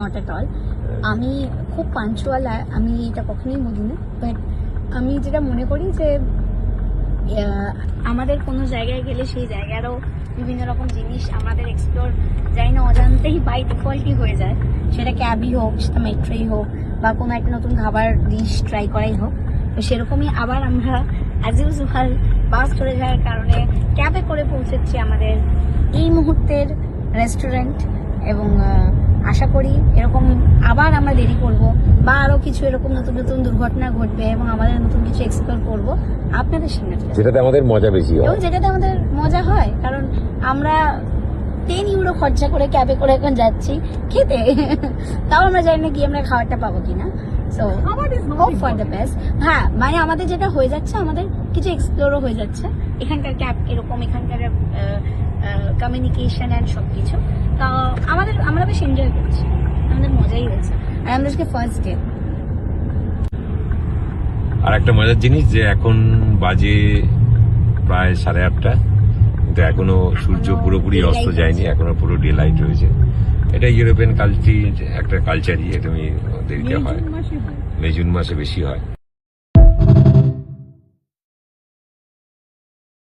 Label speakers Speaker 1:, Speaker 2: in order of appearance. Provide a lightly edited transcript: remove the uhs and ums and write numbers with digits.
Speaker 1: Not at all. আমি খুব punctual, আমি এটা কখনোই বলি না, বাট আমি যেটা মনে করি যে আমাদের কোনো জায়গায় গেলে সেই জায়গারও বিভিন্ন রকম জিনিস আমাদের এক্সপ্লোর যাই না অজান্তেই বাই ডিফল্টই হয়ে যায়। সেটা ক্যাবই হোক, সেটা মেট্রোই হোক, বা কোনো একটা নতুন খাবার ডিশ ট্রাই করাই হোক। তো সেরকমই আবার আমরা অ্যাজ ইউজুয়াল বাস চলে যাওয়ার কারণে ক্যাবে করে পৌঁছেছি আমাদের এই মুহূর্তের রেস্টুরেন্ট, এবং আশা করি এরকম আবার আমরা দেরি করব বা আরো কিছু এরকম নতুন নতুন দুর্ঘটনা ঘটবে এবং আমাদের নতুন কিছু এক্সপ্লোর করব আপনাদের সামনে,
Speaker 2: যেটাতে আমাদের মজা বেশি হয়
Speaker 1: এবং যেটাতে আমাদের মজা হয়। কারণ আমরা 10 ইউরো খরচা করে ক্যাবে করে এখন যাচ্ছি খেতে, তাও আমরা জানি না কি আমরা খাবারটা পাবো কিনা। So hope for the best. হ্যাঁ, মানে আমাদের যেটা হয়ে যাচ্ছে, আমাদের কিছু এক্সপ্লোরও হয়ে যাচ্ছে। এখানকার ক্যাব এরকম, এখানকার কমিউনিকেশন অ্যান্ড সব কিছু, তা আমরা বেশ এনজয় করছি, আমাদের মজাই হয়েছে। আর আমাদের ফার্স্ট ডে।
Speaker 2: আর একটা মজার জিনিস যে এখন বাজে প্রায় 8:30, কিন্তু এখনো সূর্য পুরোপুরি অস্ত যায়নি, এখনো পুরো ডে লাইট রয়েছে। এটা ইউরোপিয়ান কালচারই একটা কালচারই, এটা দেরিতে হয়, মে জুন মাসে বেশি হয়।